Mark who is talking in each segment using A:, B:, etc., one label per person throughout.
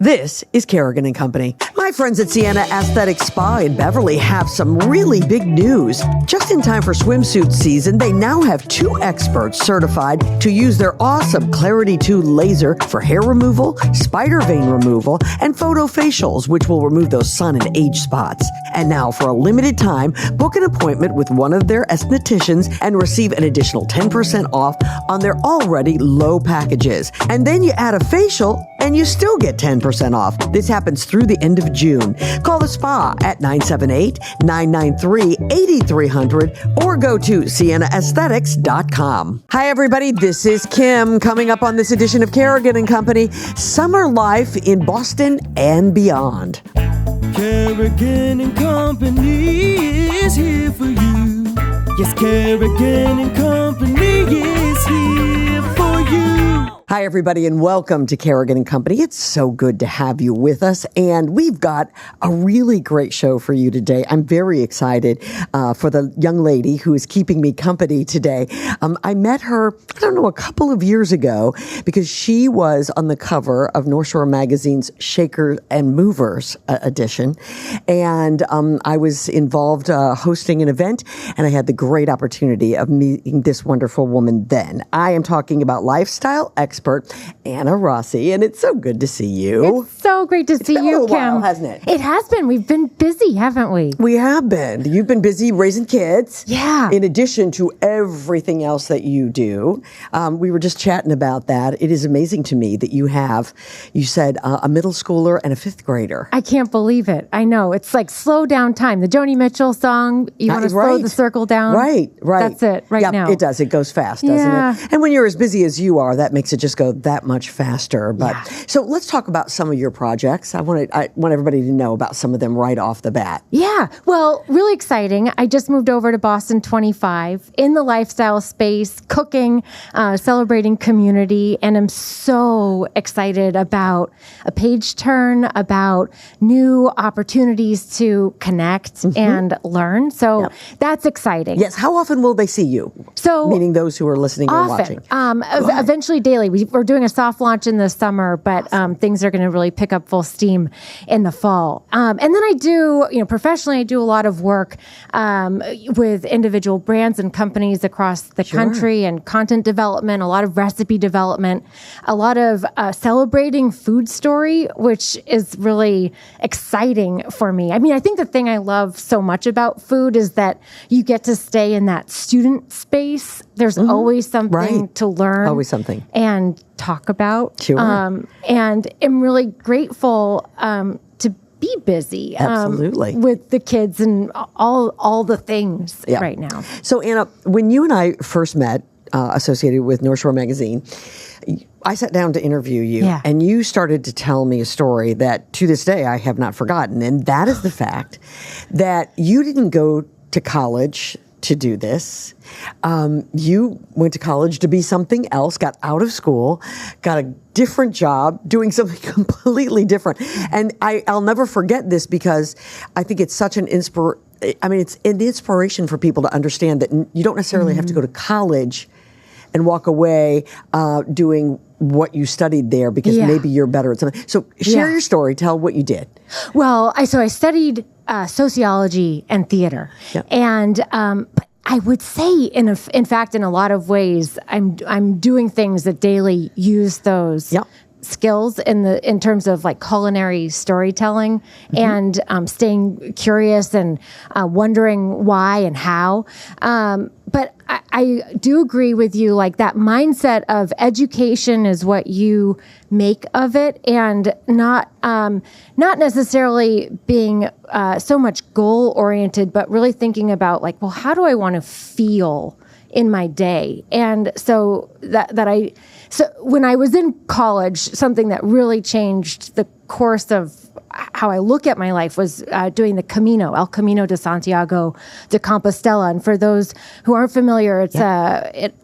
A: This is Kerrigan & Company. My friends at Sienna Aesthetic Spa in Beverly have some really big news. Just in time for swimsuit season, they now have 2 experts certified to use their awesome Clarity 2 laser for hair removal, spider vein removal, and photofacials, which will remove those sun and age spots. And now, for a limited time, book an appointment with one of their estheticians and receive an additional 10% off on their already low packages. And then you add a facial, and you still get 10% off. This happens through the end of June. Call the spa at 978-993-8300 or go to siennaaesthetics.com. Hi, everybody. This is Kim. Coming up on this edition of Kerrigan & Company, summer life in Boston and beyond.
B: Kerrigan & Company is here for you. Yes, Kerrigan & Company is here for you.
A: Hi, everybody, and welcome to Kerrigan & Company. It's so good to have you with us, and we've got a really great show for you today. I'm very excited for the young lady who is keeping me company today. I met her, a couple of years ago because she was on the cover of Northshore Magazine's Shakers and Movers edition, and I was involved hosting an event, and I had the great opportunity of meeting this wonderful woman then. I am talking about lifestyle expert Anna Rossi, and it's so good to see you.
C: It's so great to see you, Kim.
A: It's been a little while, hasn't it?
C: It has been. We've been busy, haven't we?
A: We have been. You've been busy raising kids.
C: Yeah.
A: In addition to everything else that you do. We were just chatting about that. It is amazing to me that you said a middle schooler and a 5th grader.
C: I can't believe it. I know. It's like slow down time. The Joni Mitchell song, you want to slow the circle down?
A: Right.
C: That's it
A: now. It does. It goes fast, doesn't it? And when you're as busy as you are, that makes it just go that much faster. But So let's talk about some of your projects. I want everybody to know about some of them right off the bat.
C: Yeah. Well, really exciting. I just moved over to Boston 25 in the lifestyle space, cooking, celebrating community, and I'm so excited about a page turn, about new opportunities to connect and learn. So that's exciting.
A: Yes. How often will they see you?
C: So,
A: meaning those who are listening or watching.
C: Eventually daily. We're doing a soft launch in the summer, but things are going to really pick up full steam in the fall. And then I do, professionally, I do a lot of work with individual brands and companies across the country, and content development, a lot of recipe development, a lot of celebrating food story, which is really exciting for me. I mean, I think the thing I love so much about food is that you get to stay in that student space. There's always something to learn.
A: Always something.
C: And talk about.
A: Sure.
C: And I'm really grateful to be busy.
A: Absolutely.
C: With the kids and all the things right now.
A: So, Anna, when you and I first met, associated with Northshore Magazine, I sat down to interview you, and you started to tell me a story that to this day I have not forgotten, and that is the fact that you didn't go to college to do this. You went to college to be something else, got out of school, got a different job, doing something completely different. And I'll never forget this because I think it's such an it's an inspiration for people to understand that you don't necessarily have to go to college and walk away doing what you studied there because maybe you're better at something. So share your story. Tell what you did.
C: Well, I studied sociology and theater, and but I would say, in fact, in a lot of ways, I'm doing things that daily use those skills in terms of like culinary storytelling and staying curious and wondering why and how. But I do agree with you, like that mindset of education is what you make of it, and not necessarily being so much goal oriented, but really thinking about like, well, how do I want to feel in my day? And so so when I was in college, something that really changed the course of how I look at my life was doing the El Camino de Santiago de Compostela. And for those who aren't familiar, it's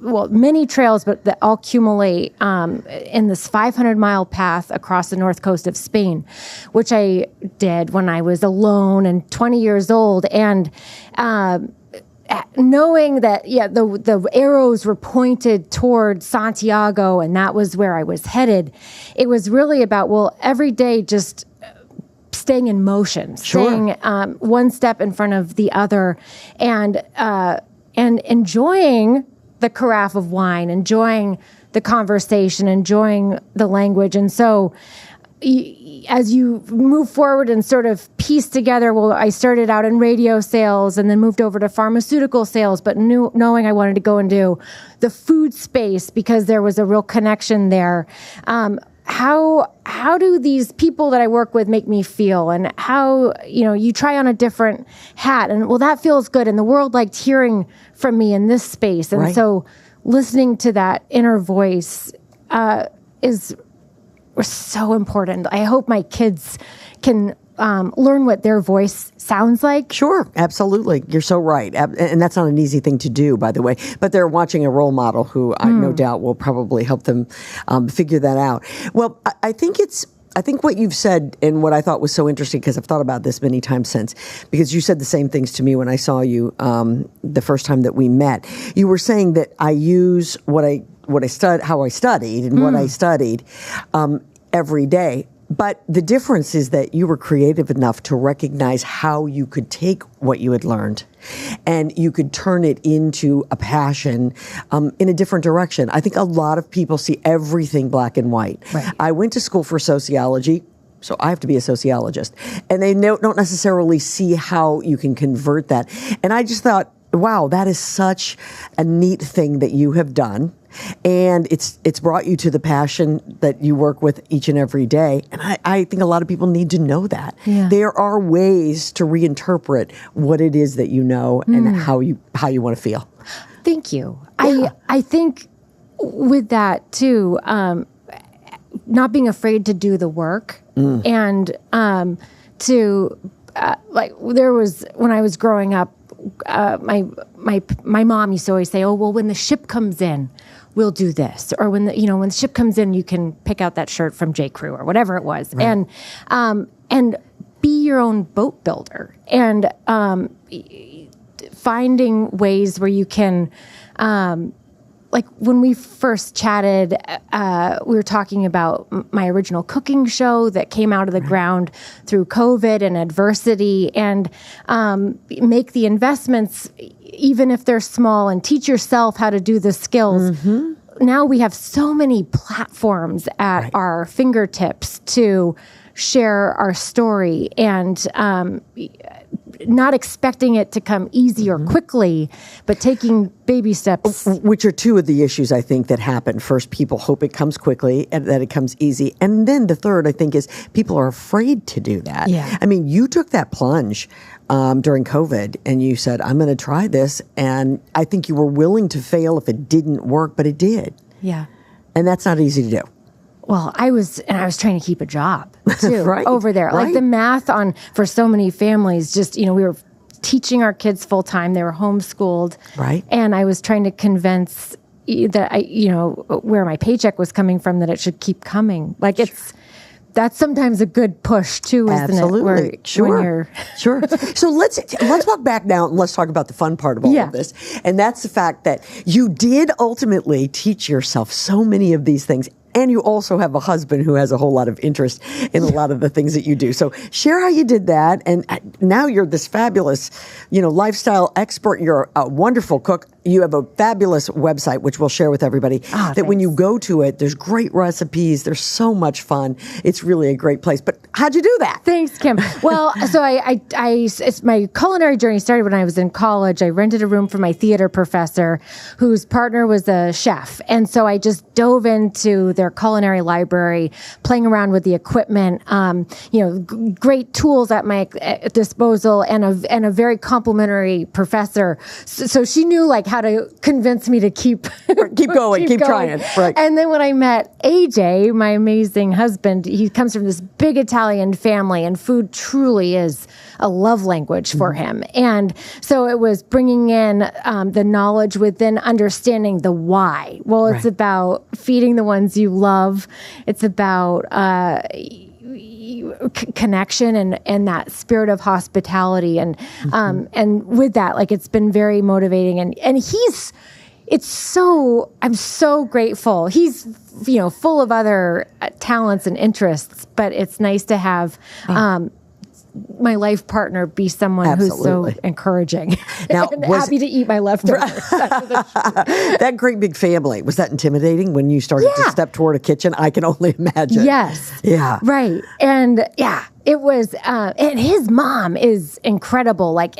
C: many trails, but that all accumulate in this 500-mile path across the north coast of Spain, which I did when I was alone and 20 years old. And knowing that, the arrows were pointed toward Santiago and that was where I was headed, it was really about, every day just staying in motion, staying one step in front of the other, and enjoying the carafe of wine, enjoying the conversation, enjoying the language. And so as you move forward and sort of piece together, I started out in radio sales and then moved over to pharmaceutical sales, but knowing I wanted to go and do the food space because there was a real connection there. How do these people that I work with make me feel? And how, you try on a different hat and that feels good. And the world liked hearing from me in this space. And so listening to that inner voice is so important. I hope my kids can learn what their voice sounds like.
A: Sure, absolutely. You're so right. And that's not an easy thing to do, by the way. But they're watching a role model who I no doubt will probably help them figure that out. Well, I think what you've said and what I thought was so interesting, because I've thought about this many times since, because you said the same things to me when I saw you the first time that we met. You were saying that I use how I studied and what I studied every day. But the difference is that you were creative enough to recognize how you could take what you had learned and you could turn it into a passion in a different direction. I think a lot of people see everything black and white. Right. I went to school for sociology, so I have to be a sociologist. And they don't necessarily see how you can convert that. And I just thought, wow, that is such a neat thing that you have done. And it's brought you to the passion that you work with each and every day. And I think a lot of people need to know that. Yeah. There are ways to reinterpret what it is that you know and how you want to feel.
C: Thank you. Yeah. I think with that too, not being afraid to do the work and there was, when I was growing up, my mom used to always say, when the ship comes in, we'll do this. Or when the ship comes in, you can pick out that shirt from J. Crew or whatever it was. Right. And be your own boat builder and finding ways where you can, like when we first chatted, we were talking about my original cooking show that came out of the ground through COVID and adversity, and make the investments, even if they're small, and teach yourself how to do the skills. Mm-hmm. Now we have so many platforms at our fingertips to share our story, and not expecting it to come easy or quickly, but taking baby steps.
A: Which are two of the issues, I think, that happen. First, people hope it comes quickly and that it comes easy. And then the third, I think, is people are afraid to do that. Yeah. I mean, you took that plunge during COVID and you said, I'm going to try this. And I think you were willing to fail if it didn't work, but it did. Yeah. And that's not easy to do.
C: Well, I was trying to keep a job too over there. Like the math for so many families, just, we were teaching our kids full time. They were homeschooled. Right. And I was trying to convince that where my paycheck was coming from, that it should keep coming. Like that's sometimes a good push too, isn't it?
A: Sure. So let's walk back now and let's talk about the fun part of all of this. And that's the fact that you did ultimately teach yourself so many of these things. And you also have a husband who has a whole lot of interest in a lot of the things that you do. So share how you did that. And now you're this fabulous, lifestyle expert. You're a wonderful cook. You have a fabulous website, which we'll share with everybody, that when you go to it, there's great recipes. There's so much fun. It's really a great place. But how'd you do that?
C: Thanks, Kim. Well, so it's my culinary journey started when I was in college. I rented a room for my theater professor, whose partner was a chef. And so I just dove into their culinary library, playing around with the equipment, great tools at my disposal, and a very complimentary professor. So she knew how to convince me to keep
A: going, keep trying. Right.
C: And then when I met AJ, my amazing husband, he comes from this big Italian family, and food truly is a love language for him. And so it was bringing in the knowledge within understanding the why. Well, it's about feeding the ones you love. It's about connection and that spirit of hospitality. And with that, like, it's been very motivating. And I'm so grateful. He's, full of other talents and interests, but it's nice to have, my life partner be someone
A: Absolutely.
C: who's so encouraging
A: Now,
C: and happy to eat my leftovers.
A: That great big family, was that intimidating when you started to step toward a kitchen? I can only imagine.
C: Yes.
A: Yeah.
C: Right. And it was, and his mom is incredible. Like,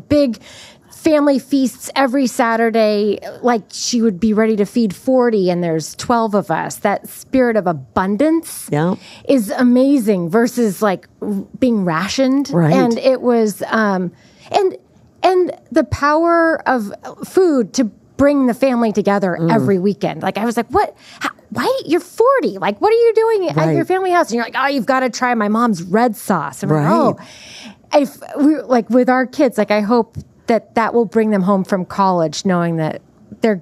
C: big family feasts every Saturday. Like, she would be ready to feed 40 and there's 12 of us. That spirit of abundance is amazing versus like being rationed.
A: Right.
C: And it was, and the power of food to bring the family together every weekend. Like, I was like, why you're 40? Like, what are you doing at your family house? And you're like, oh, you've got to try my mom's red sauce. And we're like, if we like with our kids, like, I hope that will bring them home from college knowing that they're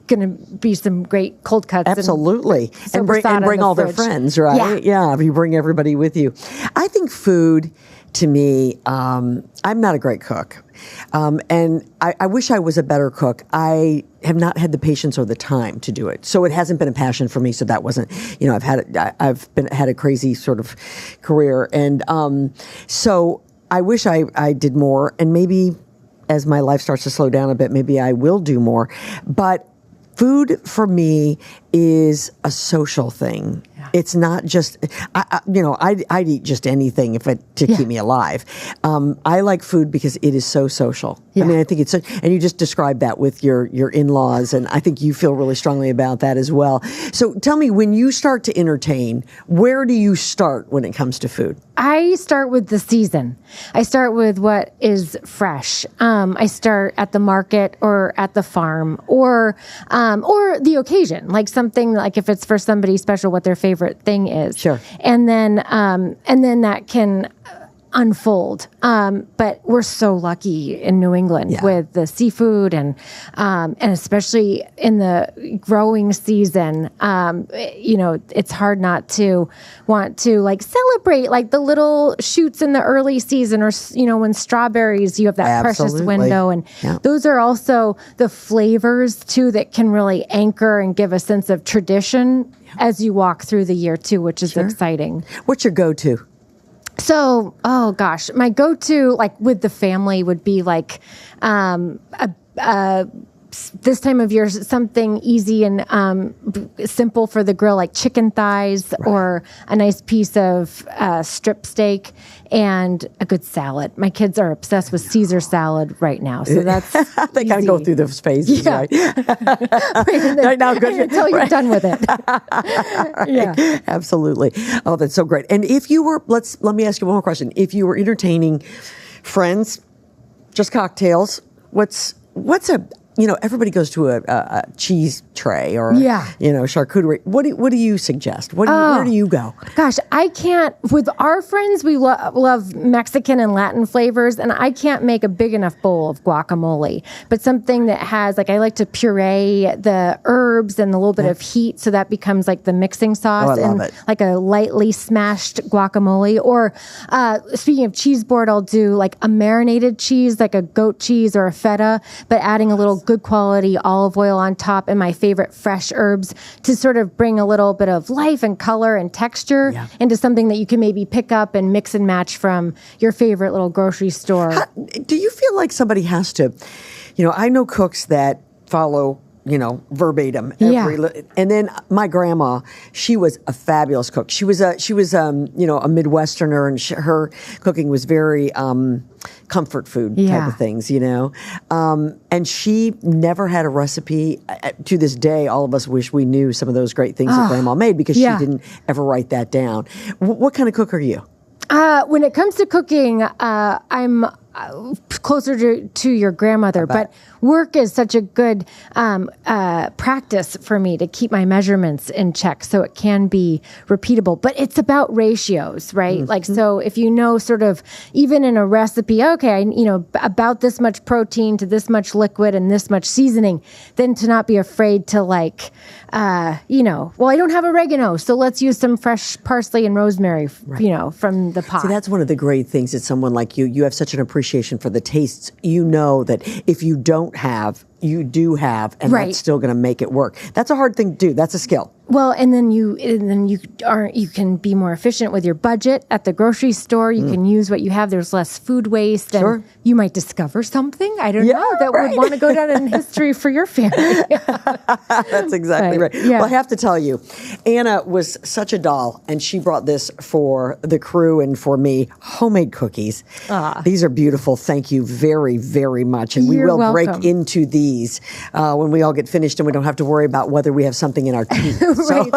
C: going to be some great cold cuts.
A: Absolutely. And bring all their friends, right? Yeah. You bring everybody with you. I think food, to me, I'm not a great cook. And I wish I was a better cook. I have not had the patience or the time to do it. So it hasn't been a passion for me. So that wasn't, I've had a crazy sort of career. And so I wish I did more, and maybe as my life starts to slow down a bit, maybe I will do more. But food for me is a social thing. Yeah. It's not just, I'd eat just anything to keep me alive. I like food because it is so social. Yeah. I mean, I think it's, and you just described that with your in-laws, and I think you feel really strongly about that as well. So tell me, when you start to entertain, where do you start when it comes to food?
C: I start with the season. I start with what is fresh. I start at the market or at the farm or the occasion, like something like if it's for somebody special, what their favorite thing is. Sure. And then that can unfold. But we're so lucky in New England with the seafood and especially in the growing season, it's hard not to want to like celebrate like the little shoots in the early season or, when strawberries, you have that precious window. And those are also the flavors too that can really anchor and give a sense of tradition as you walk through the year too, which is exciting.
A: What's your go-to?
C: So, my go-to, like with the family, would be like this time of year, something easy and simple for the grill, like chicken thighs or a nice piece of strip steak and a good salad. My kids are obsessed with Caesar salad right now, so that's
A: they kind of go through those phases, right?
C: Right now, good until you're done with it.
A: Absolutely. Oh, that's so great. And if you were, let me ask you one more question. If you were entertaining friends, just cocktails, what's a everybody goes to a cheese tray or charcuterie. What do you suggest? Where do you go?
C: Gosh, I can't. With our friends, we love Mexican and Latin flavors, and I can't make a big enough bowl of guacamole. But something that has I like to puree the herbs and a little bit of heat, so that becomes like the mixing sauce and like a lightly smashed guacamole. Or speaking of cheese board, I'll do like a marinated cheese, like a goat cheese or a feta, but adding a little good quality olive oil on top and my favorite fresh herbs to sort of bring a little bit of life and color and texture into something that you can maybe pick up and mix and match from your favorite little grocery store.
A: Do you feel like somebody has to, I know cooks that follow verbatim. And then my grandma, she was a fabulous cook. She was a Midwesterner, and her cooking was very comfort food type of things, and she never had a recipe. To this day, all of us wish we knew some of those great things that grandma made because she didn't ever write that down. What kind of cook are you?
C: When it comes to cooking, I'm closer to your grandmother. But work is such a good practice for me to keep my measurements in check so it can be repeatable. But it's about ratios, right? Mm-hmm. Like, so if you know sort of even in a recipe, okay, about this much protein to this much liquid and this much seasoning, then to not be afraid to well, I don't have oregano, so let's use some fresh parsley and rosemary, from the pot.
A: See, that's one of the great things that someone like you have such an appreciation for the tastes. You know that if you don't have, you do have, and that's still going to make it work. That's a hard thing to do. That's a skill.
C: Well, and then you can be more efficient with your budget at the grocery store. You can use what you have. There's less food waste, and you might discover something would want to go down in history for your family.
A: That's exactly right. Yeah. Well, I have to tell you, Anna was such a doll, and she brought this for the crew and for me, homemade cookies. These are beautiful. Thank you very, very much. And we will
C: welcome.
A: break into these when we all get finished, and we don't have to worry about whether we have something in our teeth.
C: Right.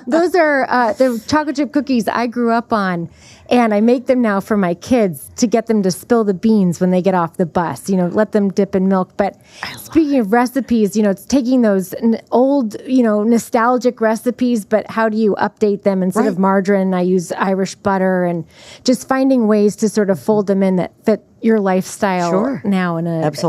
C: Those are the chocolate chip cookies I grew up on, and I make them now for my kids to get them to spill the beans when they get off the bus, let them dip in milk. But speaking of recipes, it's taking those old, nostalgic recipes, but how do you update them? Instead of margarine, I use Irish butter, and just finding ways to sort of fold them in that fit your lifestyle now in a nice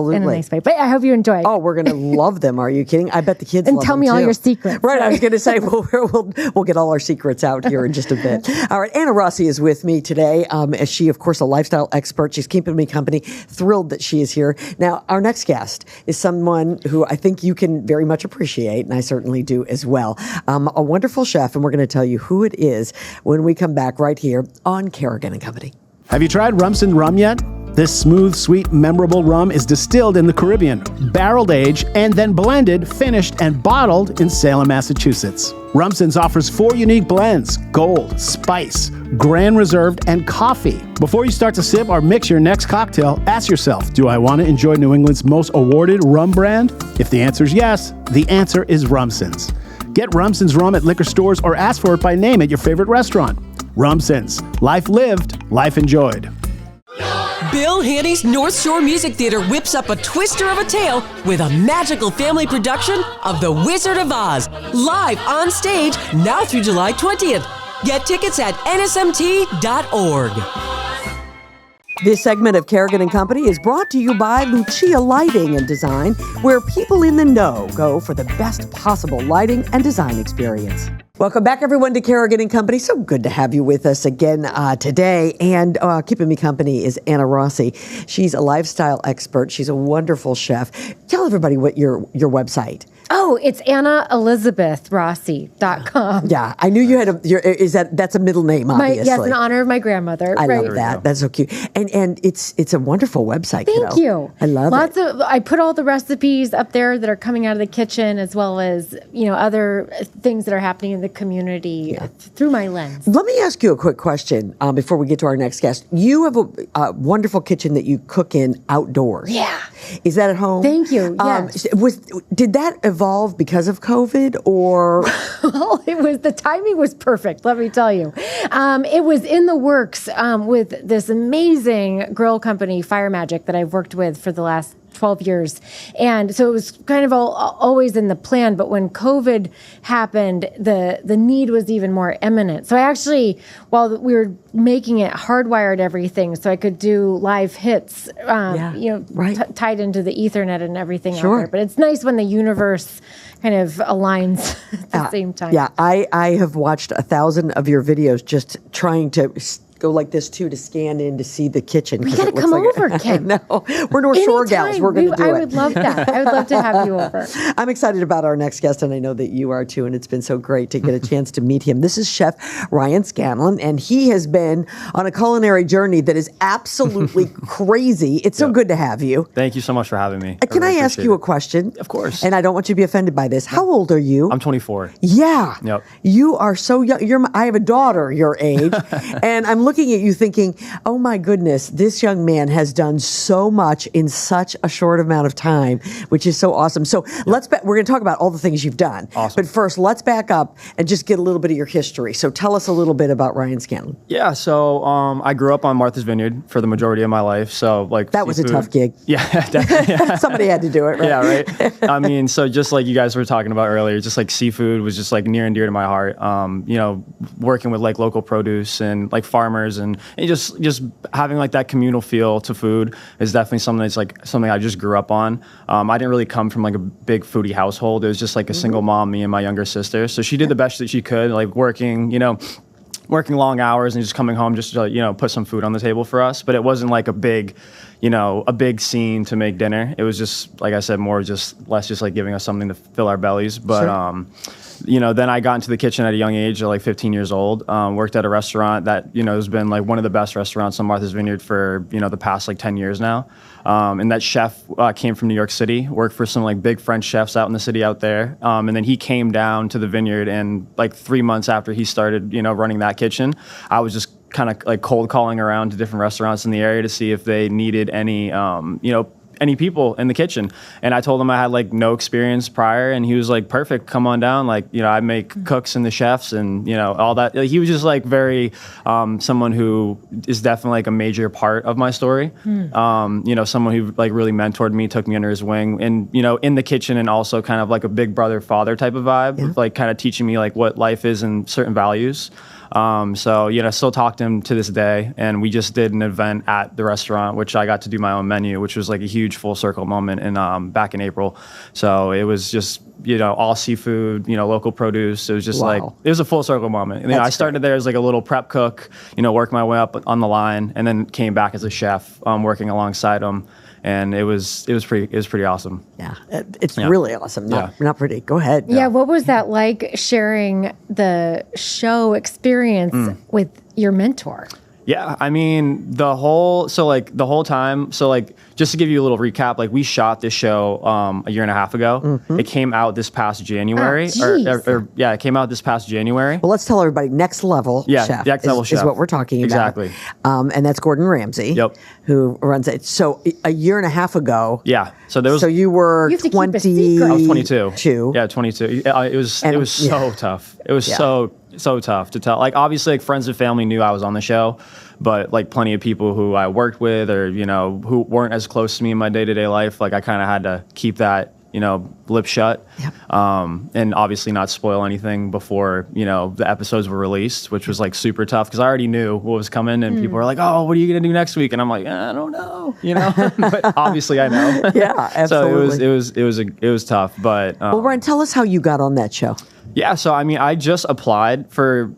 C: way. But I hope you enjoy it.
A: Oh, we're going to love them. Are you kidding? I bet the kids
C: and
A: love
C: tell
A: them
C: me
A: too.
C: all your secrets.
A: Right. I was going to say, we'll get all our secrets out here in just a bit. All right. Anna Rossi is with me today. As she, of course, a lifestyle expert. She's keeping me company. Thrilled that she is here. Now, our next guest is someone who I think you can very much appreciate, and I certainly do as well. A wonderful chef, and we're going to tell you who it is when we come back right here on Kerrigan & Company.
D: Have you tried Ramsay rum yet? This smooth, sweet, memorable rum is distilled in the Caribbean, barreled aged, and then blended, finished, and bottled in Salem, Massachusetts. Ramsay's offers 4 unique blends: Gold, Spice, Grand Reserved, and Coffee. Before you start to sip or mix your next cocktail, ask yourself, do I want to enjoy New England's most awarded rum brand? If the answer is yes, the answer is Ramsay's. Get Ramsay's rum at liquor stores or ask for it by name at your favorite restaurant. Ramsay's. Life lived, life enjoyed.
E: Bill Haney's Northshore Music Theater whips up a twister of a tale with a magical family production of The Wizard of Oz, live on stage now through July 20th. Get tickets at nsmt.org.
A: This segment of Kerrigan & Company is brought to you by Lucia Lighting and Design, where people in the know go for the best possible lighting and design experience. Welcome back, everyone, to Kerrigan & Company. So good to have you with us again today. And keeping me company is Anna Rossi. She's a lifestyle expert. She's a wonderful chef. Tell everybody what your website.
C: Oh, it's AnnaElizabethRossi.com.
A: Yeah, I knew you had that's a middle name, obviously.
C: Yes, in honor of my grandmother.
A: I love that. That's so cute. And it's a wonderful website.
C: Thank you.
A: I love it.
C: I put all the recipes up there that are coming out of the kitchen, as well as, other things that are happening in the community through my lens.
A: Let me ask you a quick question before we get to our next guest. You have a wonderful kitchen that you cook in outdoors.
C: Yeah.
A: Is that at home?
C: Thank you. Yes.
A: Did that evolve because of COVID, or?
C: Well, the timing was perfect. Let me tell you, it was in the works with this amazing grill company, Fire Magic, that I've worked with for the last 12 years. And so it was kind of always in the plan. But when COVID happened, the need was even more imminent. So I actually, while we were making it, hardwired everything so I could do live hits, tied into the Ethernet and everything out there. But it's nice when the universe kind of aligns at the same time.
A: Yeah, I have watched 1,000 of your videos just trying to go like this too to scan in to see the kitchen.
C: We got to come over, Kim.
A: I know. We're North Shore gals. We're going to do it.
C: I would love that. I would love to have you over.
A: I'm excited about our next guest, and I know that you are too, and it's been so great to get a chance to meet him. This is Chef Ryan Scanlon, and he has been on a culinary journey that is absolutely crazy. It's so good to have you.
F: Thank you so much for having me.
A: Can I ask you a question?
F: Of course.
A: And I don't want you to be offended by this. How old are you?
F: I'm 24.
A: Yeah.
F: Yep.
A: You are so young. I have a daughter your age, and I'm looking looking at you thinking, oh my goodness, this young man has done so much in such a short amount of time, which is so awesome. So we're going to talk about all the things you've done.
F: Awesome.
A: But first, let's back up and just get a little bit of your history. So tell us a little bit about Ryan Scanlon.
F: Yeah, so I grew up on Martha's Vineyard for the majority of my life. So like
A: that was a tough gig.
F: Yeah, definitely.
A: Somebody had to do it, right?
F: Yeah, right. I mean, so just like you guys were talking about earlier, just like seafood was just like near and dear to my heart. You know, working with like local produce and like farmers and just having like that communal feel to food is definitely something that's like something I just grew up on. I didn't really come from like a big foodie household. It was just like a single mom, me and my younger sister. So she did the best that she could, like working long hours and just coming home just to, put some food on the table for us. But it wasn't like a big scene to make dinner. It was just, like I said, more just less just like giving us something to fill our bellies. But, then I got into the kitchen at a young age, at like 15 years old, worked at a restaurant that, has been like one of the best restaurants on Martha's Vineyard for, the past like 10 years now. And that chef came from New York City, worked for some like big French chefs out in the city out there. And then he came down to the vineyard, and like 3 months after he started, running that kitchen, I was just kind of like cold calling around to different restaurants in the area to see if they needed any people in the kitchen. And I told him I had like no experience prior, and he was like, perfect, come on down. Like, I make cooks and the chefs and, all that. Like, he was just like very, someone who is definitely like a major part of my story. Someone who like really mentored me, took me under his wing and, in the kitchen, and also kind of like a big brother father type of vibe, with like kind of teaching me like what life is and certain values. I still talk to him to this day, and we just did an event at the restaurant, which I got to do my own menu, which was like a huge full circle moment back in April. So it was just, all seafood, local produce. It was just like, it was a full circle moment. And I started there as like a little prep cook, worked my way up on the line, and then came back as a chef, working alongside him. And it was pretty awesome.
A: Yeah, it's really awesome. Not pretty. Go ahead.
C: Yeah, what was that like, sharing the show experience with your mentor?
F: Yeah, I mean, the whole time, just to give you a little recap, like we shot this show a year and a half ago. It came out this past January. It came out this past January.
A: Well, let's tell everybody, Next Level Chef is what we're talking about.
F: Exactly.
A: And that's Gordon Ramsay, who runs it. So a year and a half ago.
F: Yeah. So there was.
A: So you were 20.
F: I was 22.
A: Yeah,
F: 22. It was so tough. It was so tough to tell. Like, obviously, like, friends and family knew I was on the show, but like plenty of people who I worked with or who weren't as close to me in my day-to-day life, like I kind of had to keep that lip shut, and obviously not spoil anything before the episodes were released, which was like super tough because I already knew what was coming, and people were like, "Oh, what are you gonna do next week?" And I'm like, "I don't know," but obviously I know.
A: Yeah, absolutely.
F: So it was tough, but
A: well, Ryan, tell us how you got on that show.
F: Yeah, so I mean, I just applied for,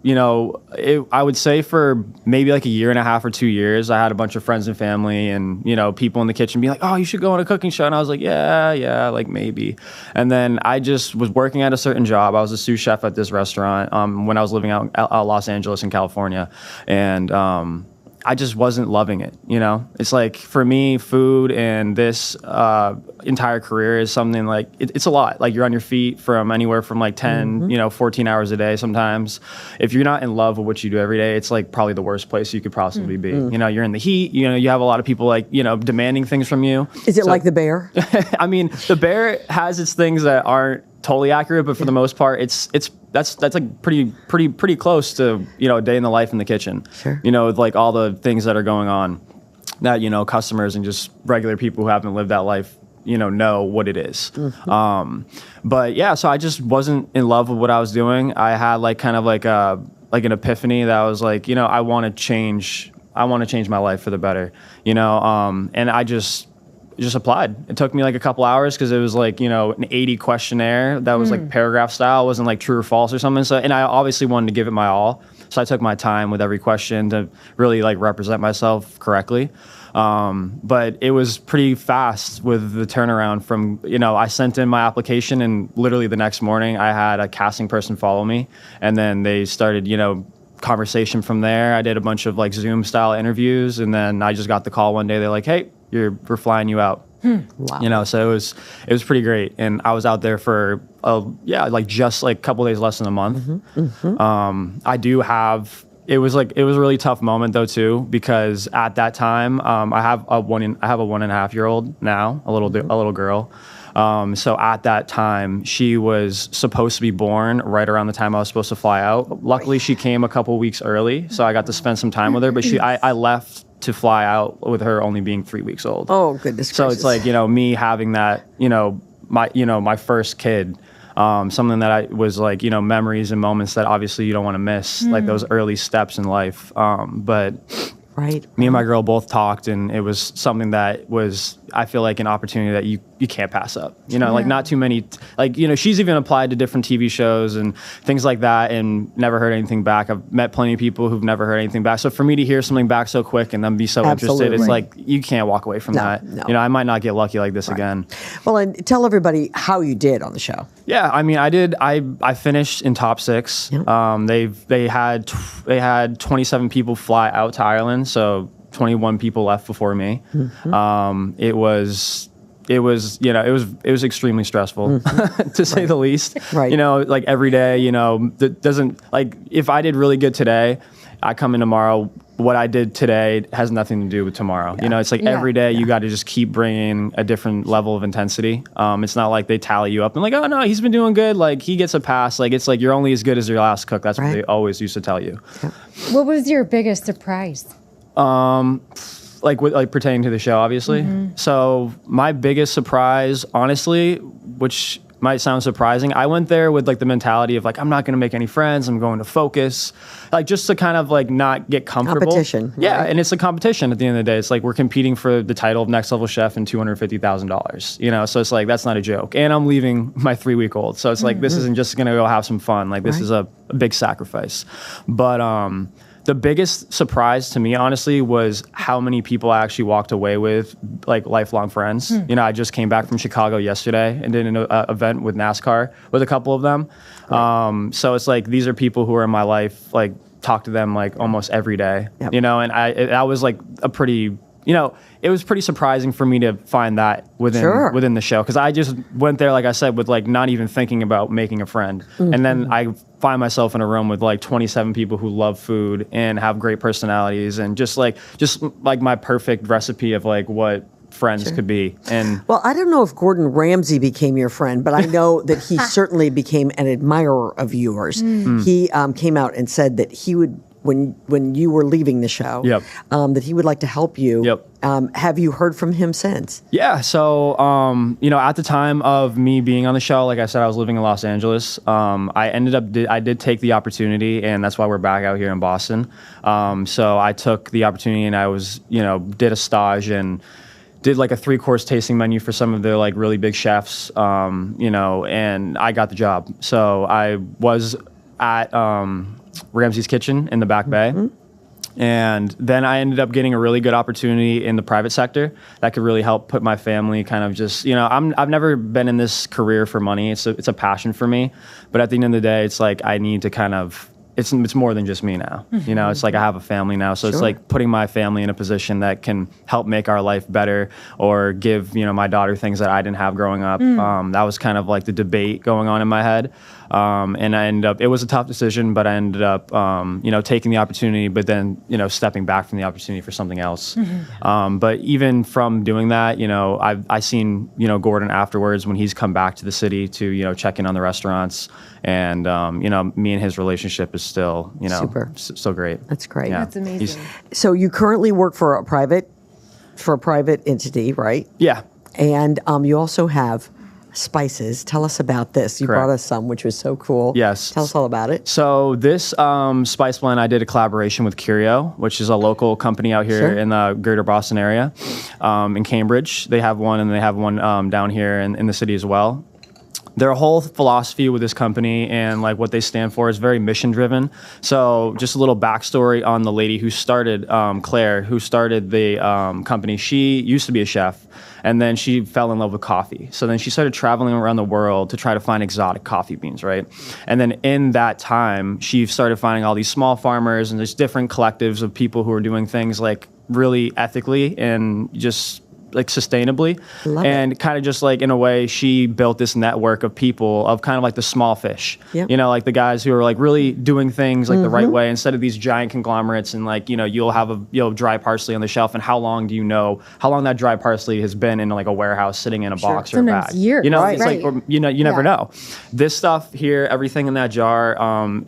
F: I would say for maybe like a year and a half or 2 years. I had a bunch of friends and family and, people in the kitchen being like, "Oh, you should go on a cooking show." And I was like, yeah, like maybe. And then I just was working at a certain job. I was a sous chef at this restaurant when I was living out Los Angeles in California. And I just wasn't loving it, It's like, for me, food and this entire career is something like, it's a lot. Like, you're on your feet from anywhere from like 10, 14 hours a day sometimes. If you're not in love with what you do every day, it's like probably the worst place you could possibly be. You're in the heat, you have a lot of people like, demanding things from you.
A: Is it like The Bear?
F: I mean, The Bear has its things that aren't totally accurate, but for the most part, that's like pretty close to a day in the life in the kitchen.
A: Sure.
F: With like all the things that are going on that customers and just regular people who haven't lived that life know what it is. But yeah, so I just wasn't in love with what I was doing. I had like kind of like an epiphany that I was like, I want to change my life for the better, and I just applied. It took me like a couple hours because it was like, an 80 questionnaire that was like paragraph style. It wasn't like true or false or something. So, and I obviously wanted to give it my all. So I took my time with every question to really like represent myself correctly. But it was pretty fast with the turnaround from, I sent in my application and literally the next morning I had a casting person follow me, and then they started, conversation from there. I did a bunch of like Zoom style interviews, and then I just got the call one day. They're like, "Hey, we're flying you out."
A: Wow.
F: So it was pretty great. And I was out there for just like a couple days less than a month. I do have it was a really tough moment though too, because at that time, I have a 1.5-year-old now, a little girl. So at that time, she was supposed to be born right around the time I was supposed to fly out. Luckily, she came a couple weeks early, so I got to spend some time with her. But I left to fly out with her only being 3 weeks old.
A: Oh, goodness gracious.
F: So it's like, me having that, my first kid. Something that I was like, memories and moments that obviously you don't want to miss, like those early steps in life. But me and my girl both talked, and it was something that was, I feel like, an opportunity that you can't pass up. Like not too many, she's even applied to different TV shows and things like that and never heard anything back. I've met plenty of people who've never heard anything back. So for me to hear something back so quick and then be so interested, it's like, you can't walk away from that. No. I might not get lucky like this again.
A: Well, and tell everybody how you did on the show.
F: Yeah, I mean, I finished in top 6. Yep. They had 27 people fly out to Ireland, so 21 people left before me. Mm-hmm. It was extremely stressful to say the least. Right. Like every day, that doesn't, like, if I did really good today, I come in tomorrow, what I did today has nothing to do with tomorrow. Yeah. It's like every day you got to just keep bringing a different level of intensity. It's not like they tally you up and like, oh no, he's been doing good. Like he gets a pass. Like, it's like, you're only as good as your last cook. That's what they always used to tell you.
C: Yeah. What was your biggest surprise?
F: Like pertaining to the show, obviously. Mm-hmm. So my biggest surprise, honestly, which might sound surprising, I went there with like the mentality of like, I'm not going to make any friends. I'm going to focus, like just to kind of like not get comfortable.
A: Competition.
F: Yeah. Right? And it's a competition at the end of the day. It's like, we're competing for the title of Next Level Chef and $250,000, so it's like, that's not a joke. And I'm leaving my 3-week-old. So it's like, this isn't just going to go have some fun. Like this is a big sacrifice. But, the biggest surprise to me, honestly, was how many people I actually walked away with, like lifelong friends. I just came back from Chicago yesterday and did an event with NASCAR with a couple of them. Right. So it's like, these are people who are in my life, like talk to them like almost every day, and that was like a pretty, it was pretty surprising for me to find that within the show. Cause I just went there, like I said, with like not even thinking about making a friend. Mm-hmm. And then I find myself in a room with like 27 people who love food and have great personalities and just like my perfect recipe of like what friends could be. And
A: well, I don't know if Gordon Ramsay became your friend, but I know that he certainly became an admirer of yours. He came out and said that he would, when you were leaving the show, that he would like to help you. Have you heard from him since?
F: Yeah. So, at the time of me being on the show, like I said, I was living in Los Angeles. I did take the opportunity, and that's why we're back out here in Boston. So I took the opportunity, and I was, did a stage and did like a 3-course tasting menu for some of the like really big chefs, and I got the job. So I was at Ramsay's Kitchen in the Back Bay. And then I ended up getting a really good opportunity in the private sector that could really help put my family kind of just, I've never been in this career for money. It's a passion for me. But at the end of the day, it's like I need to kind of, it's more than just me now. It's like I have a family now. So it's like putting my family in a position that can help make our life better or give, my daughter things that I didn't have growing up. That was kind of like the debate going on in my head. And I ended up, it was a tough decision, but I ended up, taking the opportunity, but then, stepping back from the opportunity for something else. But even from doing that, I seen, Gordon afterwards when he's come back to the city to, check in on the restaurants. And, me and his relationship is still, still great.
A: That's great.
C: Yeah. That's amazing.
A: So you currently work for a private entity, right?
F: Yeah.
A: And you also have spices. Tell us about this. You brought us some, which was so cool.
F: Yes.
A: Tell us all about it.
F: So this spice blend, I did a collaboration with Curio, which is a local company out here in the greater Boston area, in Cambridge. They have one, and they have one down here in the city as well. Their whole philosophy with this company and like what they stand for is very mission driven. So just a little backstory on the lady who started, Claire, who started the company. She used to be a chef, and then she fell in love with coffee. So then she started traveling around the world to try to find exotic coffee beans, right? And then in that time, she started finding all these small farmers and there's different collectives of people who are doing things like really ethically and just like sustainably. And kind of just like in a way, she built this network of people of kind of like the small fish, you know, like the guys who are like really doing things like the right way instead of these giant conglomerates. And like, you know, you'll have dry parsley on the shelf, and how long do you know how long that dry parsley has been in like a warehouse sitting in a box or a bag?
C: Years.
F: You know, it's like, or, you know, you never know. This stuff here, everything in that jar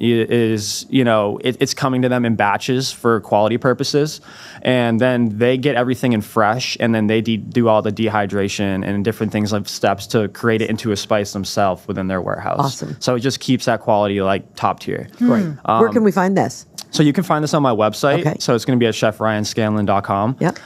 F: is, you know, it's coming to them in batches for quality purposes. And then they get everything in fresh, and then they do all the dehydration and different things like steps to create it into a spice themselves within their warehouse.
A: Awesome.
F: So it just keeps that quality like top tier.
A: Great. Where can we find this?
F: So you can find this on my website.
A: Okay.
F: So it's going to be at chefryanscanlon.com.
A: Yep.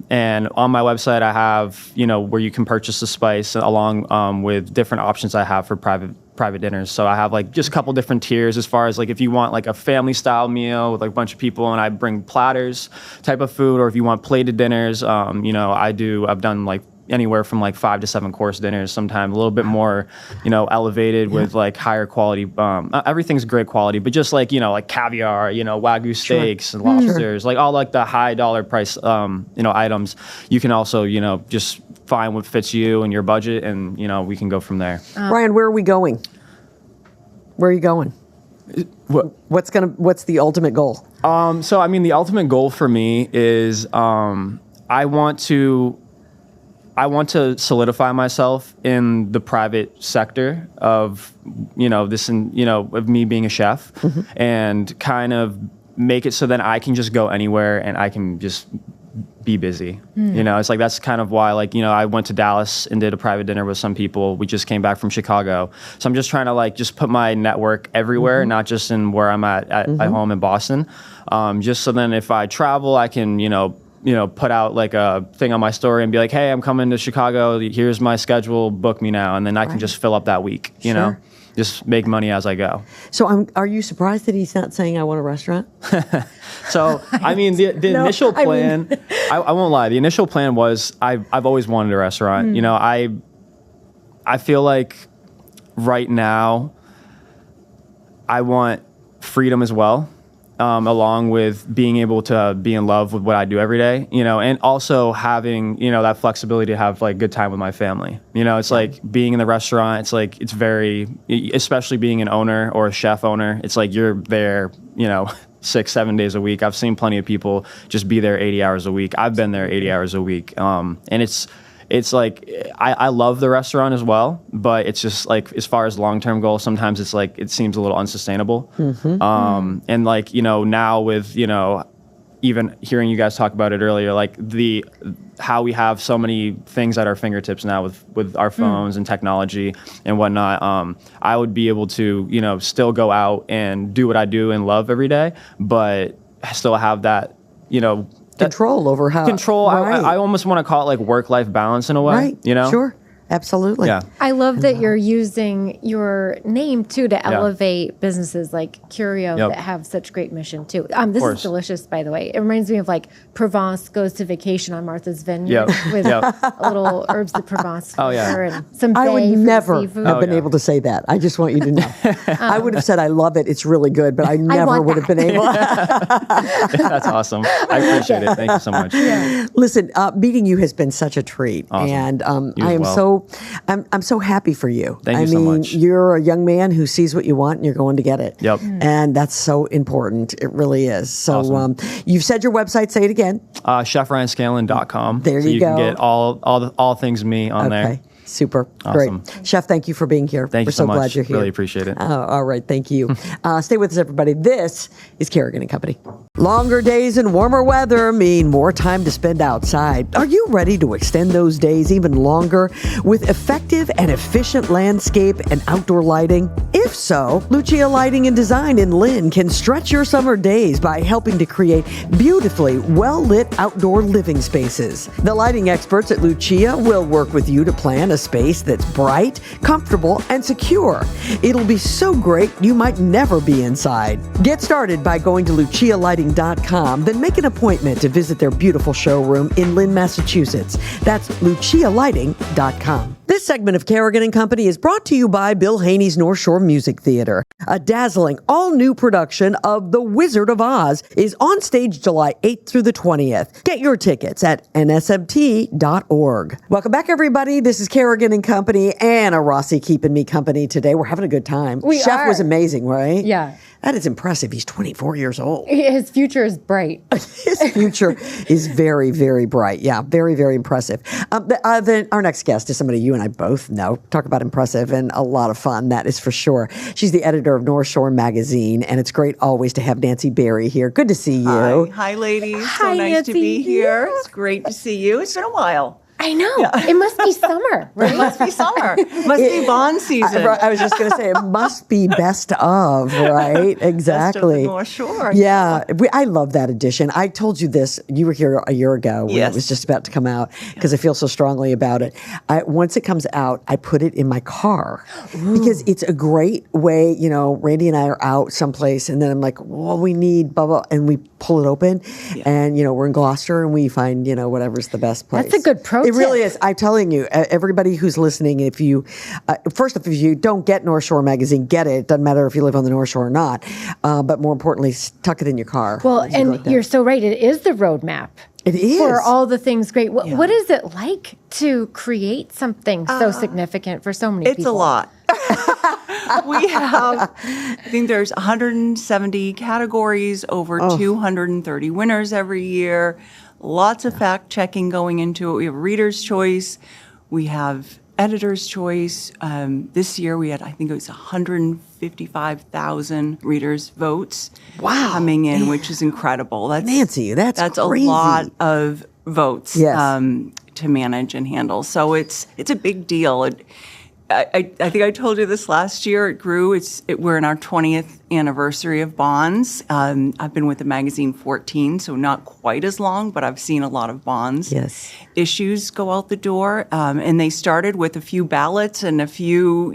F: And on my website, I have, you know, where you can purchase the spice along with different options I have for private dinners. So I have like just a couple different tiers as far as like if you want like a family style meal with like a bunch of people and I bring platters type of food, or if you want plated dinners, you know, I've done like anywhere from like 5 to 7 course dinners, sometimes a little bit more, you know, elevated with like higher quality. Everything's great quality, but just like, you know, like caviar, you know, Wagyu steaks and lobsters, like all like the high dollar price, you know, items. You can also, you know, just find what fits you and your budget, and, you know, we can go from there.
A: Ryan, where are we going? Where are you going? What's the ultimate goal?
F: So I mean, the ultimate goal for me is I want to solidify myself in the private sector of, you know, this, and, you know, of me being a chef, and kind of make it so that I can just go anywhere and I can just be busy. You know, it's like, that's kind of why, like, you know, I went to Dallas and did a private dinner with some people. We just came back from Chicago. So I'm just trying to like, just put my network everywhere, not just in where I'm at home in Boston. Just so then if I travel, I can, you know, put out like a thing on my story and be like, hey, I'm coming to Chicago. Here's my schedule. Book me now. And then I can just fill up that week, you know, just make money as I go.
A: So are you surprised that he's not saying I want a restaurant?
F: So, I mean, the initial plan, I won't lie. The initial plan was I've always wanted a restaurant. You know, I feel like right now I want freedom as well. Along with being able to be in love with what I do every day, you know, and also having, you know, that flexibility to have like good time with my family. You know, it's like being in the restaurant, it's like, it's very, especially being an owner or a chef owner, it's like you're there, you know, 6-7 days a week. I've seen plenty of people just be there 80 hours a week. I've been there 80 hours a week. And it's like, I love the restaurant as well, but it's just like, as far as long-term goals, sometimes it's like, it seems a little unsustainable. And like, you know, now with, you know, even hearing you guys talk about it earlier, like how we have so many things at our fingertips now with our phones and technology and whatnot. I would be able to, you know, still go out and do what I do and love every day, but still have that, you know,
A: Control over how...
F: Control.
A: Right.
F: I almost want to call it like work-life balance in a way.
A: Right.
F: You know?
A: Sure. Absolutely.
F: Yeah.
C: I love that you're using your name too to elevate businesses like Curio that have such great mission too. This is delicious, by the way. It reminds me of like Provence goes to vacation on Martha's Vineyard with a little herbs de Provence flavor and some
A: I would
C: bay
A: never
C: seafood.
A: have been able to say that. I just want you to know. I would have said I love it. It's really good, but I never would have been able.
F: That's awesome. I appreciate it. Thank you so much.
A: Listen, meeting you has been such a treat, and I am I'm so happy for you.
F: Thank you so much.
A: You're a young man who sees what you want and you're going to get it.
F: Yep.
A: And that's so important. It really is. So
F: awesome.
A: You've said your website. Say it again.
F: ChefRyanScanlon.com.
A: There you go.
F: You can get all things me on there.
A: Super.
F: Awesome.
A: Great. Chef, thank you for being here.
F: Thank you so much.
A: We're so glad you're here.
F: Really appreciate it.
A: All right. Thank you. Stay with us, everybody. This is Kerrigan and Company. Longer days and warmer weather mean more time to spend outside. Are you ready to extend those days even longer with effective and efficient landscape and outdoor lighting? If so, Lucia Lighting and Design in Lynn can stretch your summer days by helping to create beautifully well-lit outdoor living spaces. The lighting experts at Lucia will work with you to plan a space that's bright, comfortable, and secure. It'll be so great you might never be inside. Get started by going to LuciaLighting.com, then make an appointment to visit their beautiful showroom in Lynn, Massachusetts. That's LuciaLighting.com. This segment of Kerrigan and Company is brought to you by Bill Haney's North Shore Music Theater. A dazzling, all-new production of The Wizard of Oz is on stage July 8th through the 20th. Get your tickets at nsmt.org. Welcome back, everybody. This is Kerrigan and Company. Anna Rossi keeping me company today. We're having a good time. Chef was amazing, right?
C: Yeah.
A: That is impressive. He's 24 years old.
C: His future is bright.
A: His future is very, very bright. Yeah, very, very impressive. Our next guest is somebody you and I both know. Talk about impressive and a lot of fun, that is for sure. She's the editor of Northshore Magazine, and it's great always to have Nancy Berry here. Good to see you.
G: Hi ladies.
C: Hi,
G: so nice
C: Nancy.
G: to be here. It's great to see you. It's been a while.
C: I know. Yeah. It must be summer, right?
G: It must be summer. Must be bond season.
A: I was just going to say, it must be best of, right? Exactly.
G: Best of the North Shore.
A: Yeah. I love that edition. I told you this. You were here a year ago when it was just about to come out because I feel so strongly about it. Once it comes out, I put it in my car because it's a great way, Randy and I are out someplace and then I'm like, well, we need blah, blah, and we pull it open and, we're in Gloucester and we find, whatever's the best place.
C: That's a good pro tip.
A: It really is. I'm telling you, everybody who's listening, if you don't get North Shore Magazine, get it. It doesn't matter if you live on the North Shore or not. But more importantly, tuck it in your car.
C: Well, and you're so right. It is the roadmap.
A: It is.
C: For all the things great. What is it like to create something so significant for so many people?
G: It's a lot. We have, I think there's 170 categories, over 230 winners every year. Lots of fact checking going into it. We have Reader's Choice. We have Editor's Choice. This year we had, I think it was 155,000 readers' votes coming in, which is incrable.
A: Nancy, that's crazy.
G: A lot of votes to manage and handle. So it's a big deal. I think I told you this last year. It grew. We're in our 20th anniversary of Bonds. I've been with the magazine 14, so not quite as long, but I've seen a lot of Bonds issues go out the door. And they started with a few ballots and a few,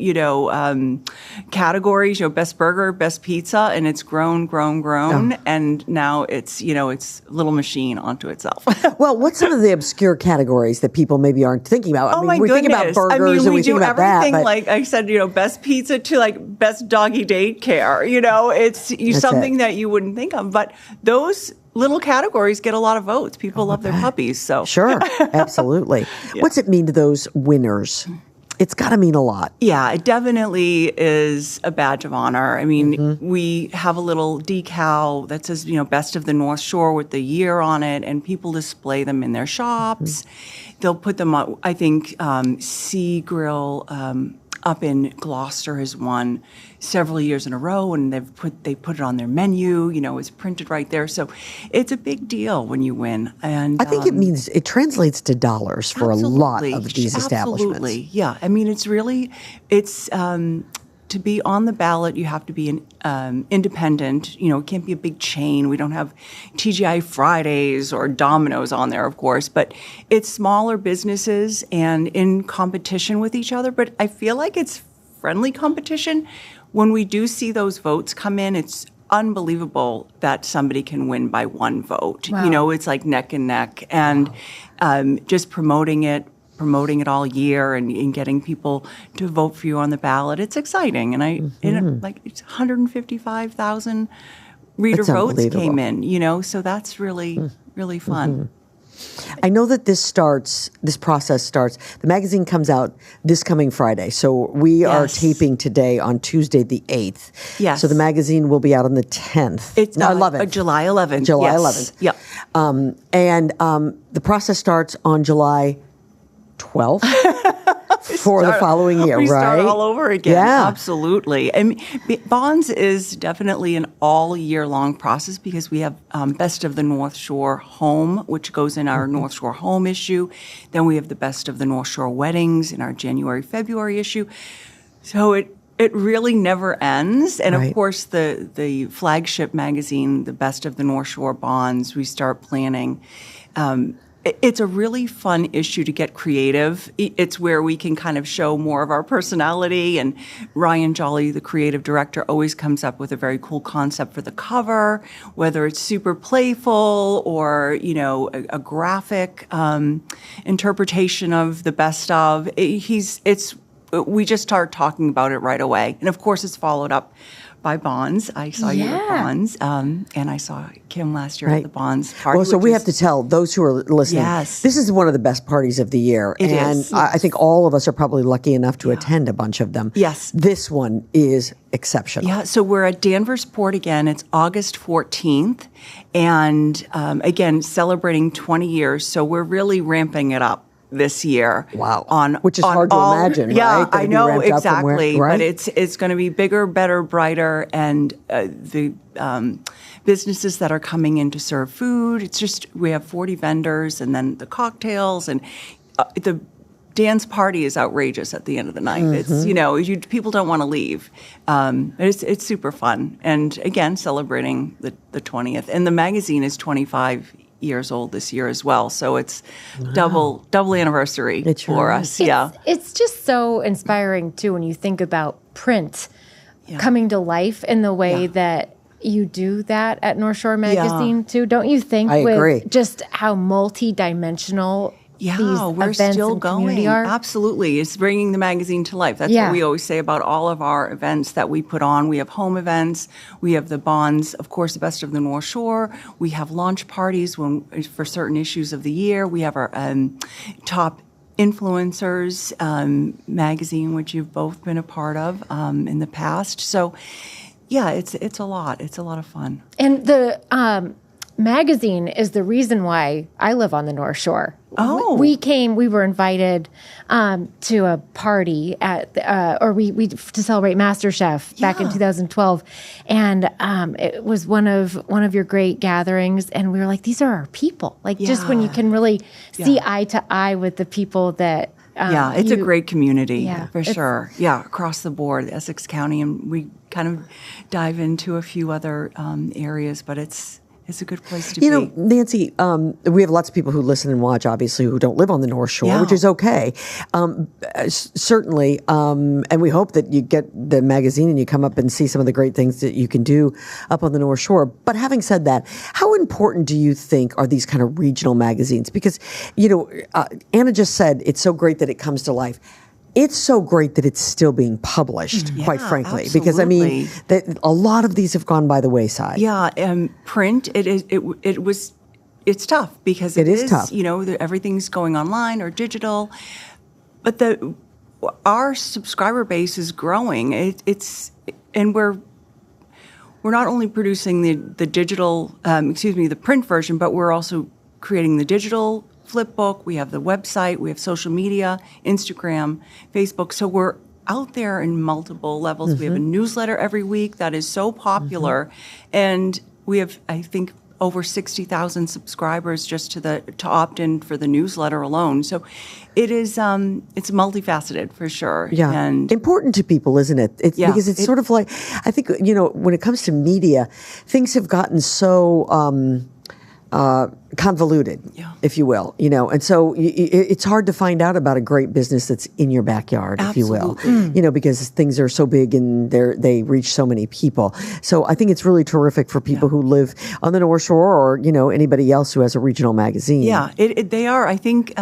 G: categories. Best burger, best pizza, and it's grown, and now it's it's a little machine onto itself.
A: Well, what's some of the obscure categories that people maybe aren't thinking about?
G: My
A: we
G: goodness.
A: think about burgers and we think about that.
G: But like I said, best pizza to like best doggy daycare. It's something that you wouldn't think of. But those little categories get a lot of votes. People love their puppies. So
A: sure, absolutely. What's it mean to those winners? It's got to mean a lot.
G: Yeah, it definitely is a badge of honor. We have a little decal that says, Best of the North Shore with the year on it, and people display them in their shops. They'll put them up. I think Sea Grill up in Gloucester has won several years in a row, and they put it on their menu. It's printed right there, so it's a big deal when you win. And
A: I think it translates to dollars for a lot of these establishments.
G: Absolutely, yeah. It's to be on the ballot, you have to be an independent. It can't be a big chain. We don't have TGI Fridays or Domino's on there, of course, but it's smaller businesses and in competition with each other. But I feel like it's friendly competition. When we do see those votes come in, it's unbelievable that somebody can win by one vote.
C: Wow.
G: It's like neck and neck, and just promoting it all year and getting people to vote for you on the ballot. It's exciting. And it's 155,000 reader votes came in, so that's really, really fun.
A: I know that this process starts, the magazine comes out this coming Friday. So we are taping today on Tuesday the 8th.
G: Yes.
A: So the magazine will be out on the 10th.
G: It's 11th. July 11th.
A: July 11th.
G: Yep.
A: And the process starts on July 12th for the following year,
G: we
A: right?
G: Start all over again.
A: Yeah.
G: Absolutely. Bonds is definitely an all-year-long process because we have Best of the North Shore Home, which goes in our North Shore Home issue. Then we have the Best of the North Shore Weddings in our January, February issue. So it really never ends. And of course, the flagship magazine, the Best of the North Shore Bonds, we start planning it's a really fun issue to get creative. It's where we can kind of show more of our personality. And Ryan Jolly, the creative director, always comes up with a very cool concept for the cover, whether it's super playful or, a graphic interpretation of the best of. We just start talking about it right away. And of course, it's followed up by Bonds. I saw you at Bonds, and I saw Kim last year at the Bonds party.
A: Well, so we have to tell those who are listening, this is one of the best parties of the year.
G: It is.
A: I think all of us are probably lucky enough to attend a bunch of them.
G: Yes.
A: This one is exceptional.
G: Yeah, so we're at Danvers Port again. It's August 14th, and again, celebrating 20 years, so we're really ramping it up this year.
A: Wow. Which is hard to imagine,
G: yeah,
A: right?
G: I know, exactly. But it's going to be bigger, better, brighter, and the businesses that are coming in to serve food. It's just, we have 40 vendors, and then the cocktails, and the dance party is outrageous at the end of the night. It's, people don't want to leave. It's super fun. And again, celebrating the 20th. And the magazine is 25 years old this year as well, so it's double anniversary for us.
C: It's just so inspiring too when you think about print coming to life in the way that you do that at Northshore Magazine too. Don't you think?
A: I agree.
C: Just how multi-dimensional these
G: we're
C: events
G: still
C: and
G: going.
C: community are.
G: Absolutely. It's bringing the magazine to life. That's what we always say about all of our events that we put on. We have home events. We have the Bonds, of course, the Best of the North Shore. We have launch parties for certain issues of the year. We have our top influencers magazine, which you've both been a part of in the past. So, it's a lot. It's a lot of fun.
C: And the magazine is the reason why I live on the North Shore.
G: Oh,
C: we were invited to a party at we to celebrate MasterChef back in 2012, and it was one of your great gatherings, and we were like, these are our people. Like just when you can really see eye to eye with the people that.
G: It's a great community for sure. Yeah, across the board, Essex County, and we kind of dive into a few other areas, but it's a good place to be.
A: Nancy, we have lots of people who listen and watch, obviously, who don't live on the North Shore, which is okay. Certainly, and we hope that you get the magazine and you come up and see some of the great things that you can do up on the North Shore. But having said that, how important do you think are these kind of regional magazines? Because, Anna just said it's so great that it comes to life. It's so great that it's still being published, quite frankly,
G: absolutely.
A: because a lot of these have gone by the wayside.
G: Yeah, print it's tough because it is
A: tough.
G: Everything's going online or digital, but our subscriber base is growing. And we're not only producing the digital, the print version, but we're also creating the digital flip book, we have the website, we have social media, Instagram, Facebook. So we're out there in multiple levels. We have a newsletter every week that is so popular. And we have, I think, over 60,000 subscribers just to opt in for the newsletter alone. So it is, it's multifaceted for sure.
A: Yeah.
G: And
A: important to people, isn't it? Because it's sort of like, I think, when it comes to media, things have gotten so, convoluted, if you will, and so it's hard to find out about a great business that's in your backyard, if you will, because things are so big and they reach so many people. So I think it's really terrific for people who live on the North Shore or, anybody else who has a regional magazine.
G: Yeah, they are. I think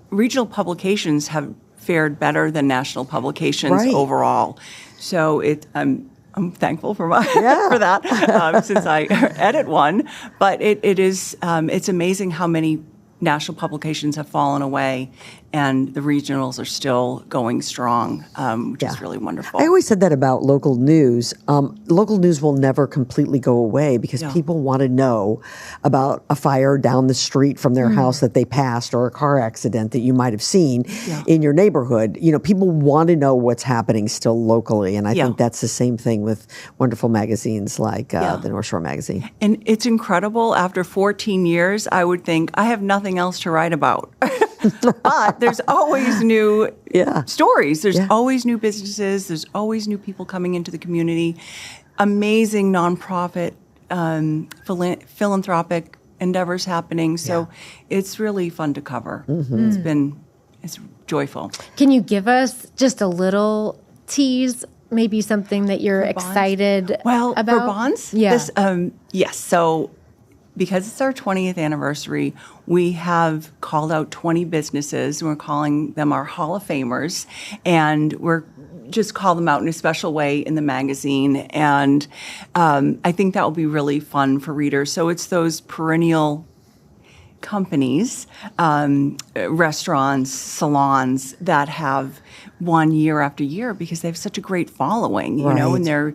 G: regional publications have fared better than national publications overall. So I'm thankful for for that since I edit one. But it's amazing how many national publications have fallen away, and the regionals are still going strong, which is really wonderful.
A: I always said that about local news. Local news will never completely go away because people want to know about a fire down the street from their house that they passed or a car accident that you might have seen in your neighborhood. People want to know what's happening still locally, and I think that's the same thing with wonderful magazines like the North Shore Magazine.
G: And it's incredible. After 14 years, I would think, I have nothing else to write about. But there's always new stories. There's always new businesses. There's always new people coming into the community. Amazing nonprofit, philanthropic endeavors happening. So it's really fun to cover. It's joyful.
C: Can you give us just a little tease? Maybe something that you're excited about?
G: For Bonds?
C: Yeah.
G: Yes. So because it's our 20th anniversary, we have called out 20 businesses. We're calling them our Hall of Famers. And we're just call them out in a special way in the magazine. And I think that will be really fun for readers. So it's those perennial companies, restaurants, salons that have won year after year because they have such a great following, you know, and they're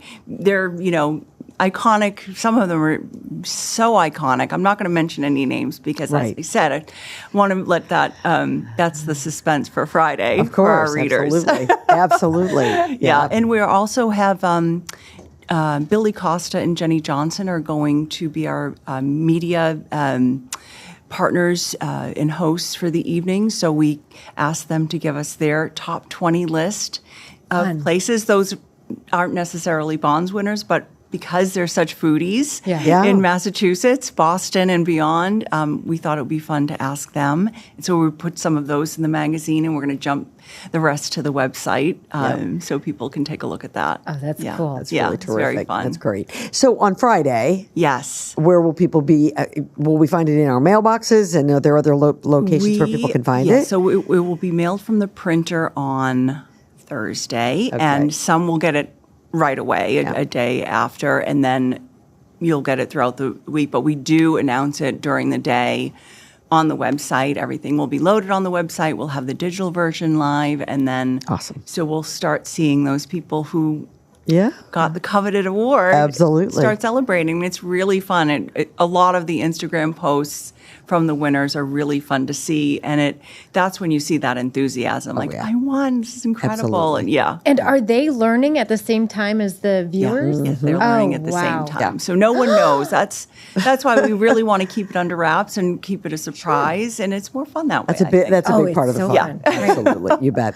G: iconic. Some of them are so iconic. I'm not going to mention any names because, as I said, I want to let that, that's the suspense for Friday for our readers.
A: Absolutely. Absolutely.
G: Yeah. And we also have Billy Costa and Jenny Johnson are going to be our media partners and hosts for the evening. So we asked them to give us their top 20 list of places. Those aren't necessarily Bonds winners, but because they're such foodies in Massachusetts, Boston, and beyond, we thought it would be fun to ask them. And so we put some of those in the magazine, and we're going to jump the rest to the website so people can take a look at that.
C: Oh, that's cool.
A: That's really terrific.
G: It's very fun.
A: That's great. So on Friday,
G: yes,
A: where will people be? Will we find it in our mailboxes? And are there other locations where people can find it?
G: So it will be mailed from the printer on Thursday, and some will get it right away, a day after, and then you'll get it throughout the week. But we do announce it during the day on the website. Everything will be loaded on the website. We'll have the digital version live, and then so we'll start seeing those people who got the coveted award.
A: Absolutely.
G: Start celebrating. It's really fun. A lot of the Instagram posts from the winners are really fun to see. And that's when you see that enthusiasm. I won. This is incredible.
A: Absolutely.
G: And
C: And are they learning at the same time as the viewers?
G: Yes, they're learning at the same time. So no one knows. That's why we really want to keep it under wraps and keep it a surprise. And it's more fun that way.
A: That's a big part of the fun. Absolutely. You bet.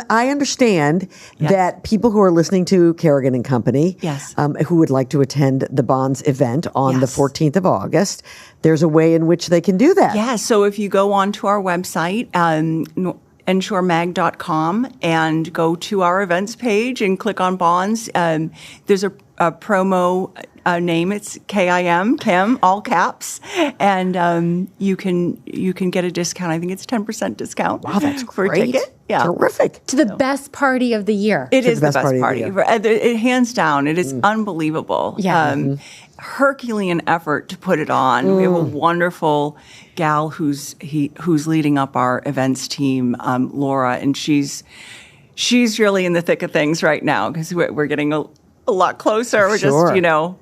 A: I understand that people who are listening to Kerrigan and Company, who would like to attend the Bonds event on the 14th of August, there's a way in which they can do that.
G: Yeah, so if you go onto our website, nshoremag.com, and go to our events page and click on Bonds, there's a promo name. It's KIM, Kim, all caps, and you can get a discount. I think it's 10% discount.
A: Wow, that's
G: for a
A: great.
G: ticket. Yeah,
A: terrific.
C: To the best party of the year.
G: It is the best party. It hands down. It is unbelievable.
C: Yeah.
G: Herculean effort to put it on. We have a wonderful gal who's leading up our events team, Laura, and she's really in the thick of things right now because we're getting a lot closer. We're just a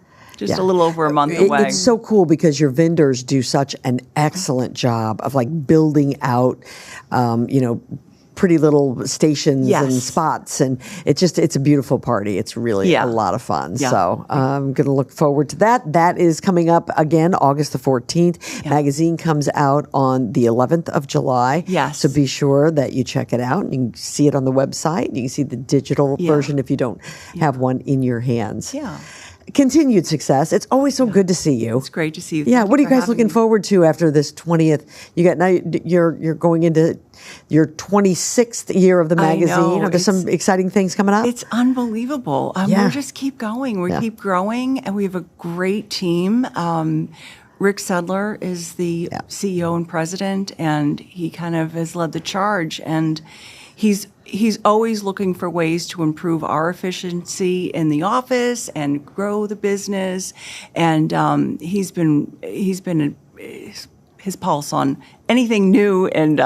G: little over a month away.
A: It's so cool because your vendors do such an excellent job of building out, pretty little stations and spots, and it's a beautiful party. It's really a lot of fun. Yeah. So I'm going to look forward to that. That is coming up again, August the 14th. Yeah. Magazine comes out on the 11th of July.
G: Yes.
A: So be sure that you check it out. You can see it on the website. You can see the digital version if you don't have one in your hands.
G: Yeah.
A: Continued success. It's always so good to see you.
G: It's great to see you.
A: Yeah. What are you guys looking forward to after this 20th? You're going into your 26th year of the magazine. Are there some exciting things coming up?
G: It's unbelievable. We just keep going. We keep growing, and we have a great team. Rick Sedler is the CEO and president, and he kind of has led the charge. And he's always looking for ways to improve our efficiency in the office and grow the business. And he's been his pulse on anything new and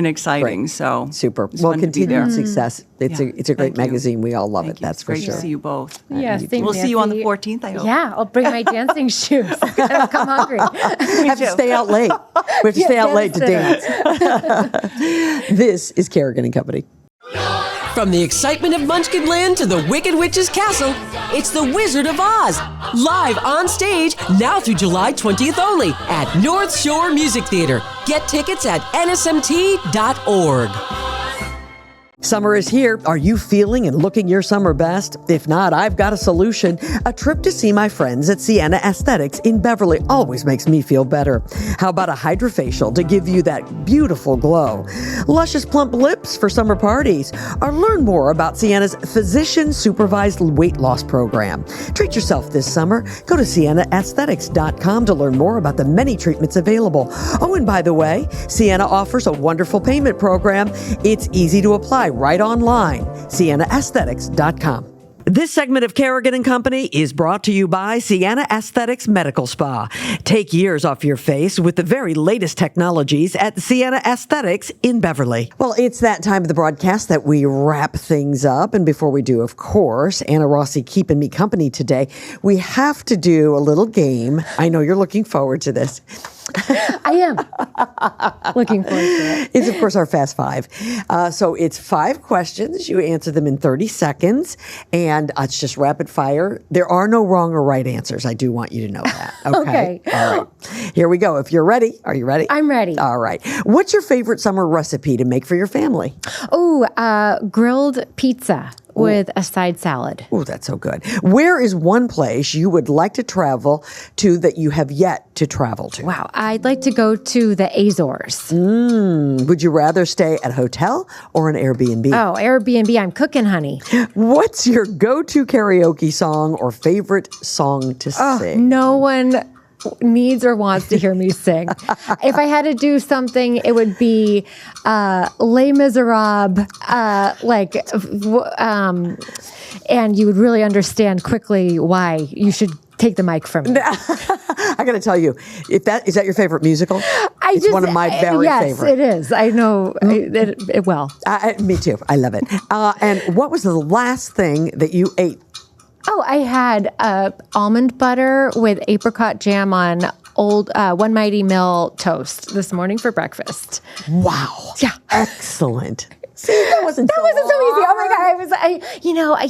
G: exciting. Great. So
A: super. Well, continued success. It's a great magazine. We all love it. That's for sure.
G: Great to see you both.
C: Yes,
G: we'll see you on the 14th. I hope.
C: Yeah, I'll bring my dancing shoes. I'll come hungry.
A: We have to stay out late. We have to stay out late to dance. This is Kerrigan and Company.
E: From the excitement of Munchkinland to the Wicked Witch's castle, it's the Wizard of Oz, live on stage now through July 20th only at Northshore Music Theater. Get tickets at nsmt.org.
A: Summer is here. Are you feeling and looking your summer best? If not, I've got a solution. A trip to see my friends at Sienna Aesthetics in Beverly always makes me feel better. How about a hydrofacial to give you that beautiful glow? Luscious plump lips for summer parties? Or learn more about Sienna's physician-supervised weight loss program. Treat yourself this summer. Go to siennaaesthetics.com to learn more about the many treatments available. Oh, and by the way, Sienna offers a wonderful payment program. It's easy to apply right online. siennaaesthetics.com. This segment of Kerrigan & Company is brought to you by Sienna Aesthetics Medical Spa. Take years off your face with the very latest technologies at Sienna Aesthetics in Beverly. Well, it's that time of the broadcast that we wrap things up. And before we do, of course, Anna Rossi keeping me company today, we have to do a little game. I know you're looking forward to this.
C: I am looking forward to it.
A: It's, of course, our Fast Five. So it's 5 questions. You answer them in 30 seconds, and it's just rapid fire. There are no wrong or right answers. I do want you to know that. Okay. All right. Here we go. If you're ready, are you ready?
C: I'm ready.
A: All right. What's your favorite summer recipe to make for your family?
C: Oh, grilled pizza with a side salad.
A: Oh, that's so good. Where is one place you would like to travel to that you have yet to travel to?
C: Wow. I'd like to go to the Azores.
A: Would you rather stay at a hotel or an Airbnb?
C: Oh, Airbnb. I'm cooking, honey.
A: What's your go-to karaoke song or favorite song to sing?
C: No one needs or wants to hear me sing. If I had to do something, it would be Les Miserables, and you would really understand quickly why you should take the mic from me.
A: I got to tell you, is that your favorite musical? It's one of my very favorite.
C: Yes, it is. I know it well.
A: Me too. I love it. And what was the last thing that you ate?
C: Oh, I had almond butter with apricot jam on old One Mighty Mill toast this morning for breakfast.
A: Wow.
C: Yeah.
A: Excellent. See, that wasn't so
C: easy. Oh my God.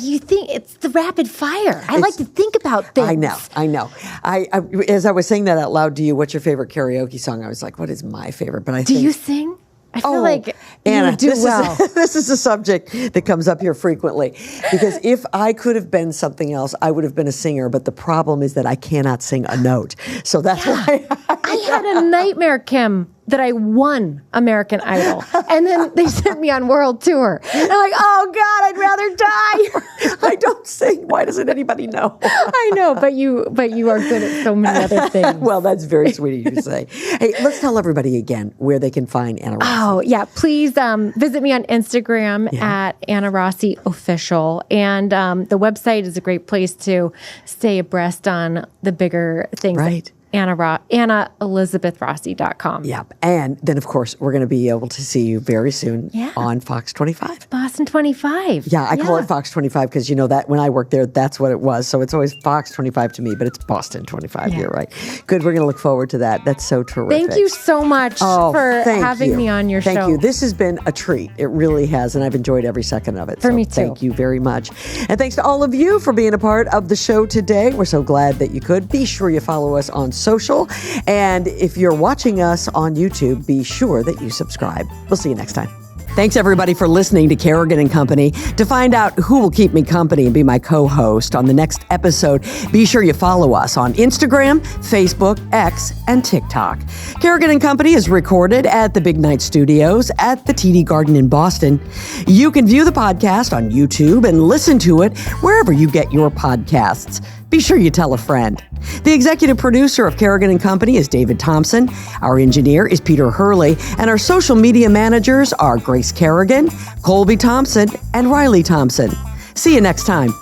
C: You think it's the rapid fire. I like to think about things.
A: I know. I as I was saying that out loud to you, what's your favorite karaoke song? I was like, what is my favorite? But
C: Do you sing? I feel like
A: Anna,
C: you do well.
A: This is a subject that comes up here frequently because if I could have been something else, I would have been a singer. But the problem is that I cannot sing a note. So that's why
C: I had a nightmare, Kim, that I won American Idol. And then they sent me on world tour. And I'm like, oh God, I'd rather die.
A: I don't sing. Why doesn't anybody know?
C: I know, but you are good at so many other things.
A: Well, that's very sweet of you to say. Hey, let's tell everybody again where they can find Anna Rossi.
C: Oh, yeah. Please visit me on Instagram at Anna Rossi Official. And the website is a great place to stay abreast on the bigger things.
A: Right.
C: AnnaElizabethRossi.com.
A: Yep. And then, of course, we're going to be able to see you very soon on Fox 25.
C: Boston 25.
A: Yeah, I call it Fox 25 because, you know, that when I worked there, that's what it was. So it's always Fox 25 to me, but it's Boston 25. Yeah. You're right. Good. We're going to look forward to that. That's so terrific.
C: Thank you so much for having me on your show.
A: Thank you. This has been a treat. It really has. And I've enjoyed every second of it.
C: For me, too.
A: Thank you very much. And thanks to all of you for being a part of the show today. We're so glad that you could. Be sure you follow us on social. And if you're watching us on YouTube, be sure that you subscribe. We'll see you next time. Thanks, everybody, for listening to Kerrigan & Company. To find out who will keep me company and be my co-host on the next episode, be sure you follow us on Instagram, Facebook, X, and TikTok. Kerrigan & Company is recorded at the Big Night Studios at the TD Garden in Boston. You can view the podcast on YouTube and listen to it wherever you get your podcasts. Be sure you tell a friend. The executive producer of Kerrigan & Company is David Thompson. Our engineer is Peter Hurley. And our social media managers are Grace Kerrigan, Colby Thompson, and Riley Thompson. See you next time.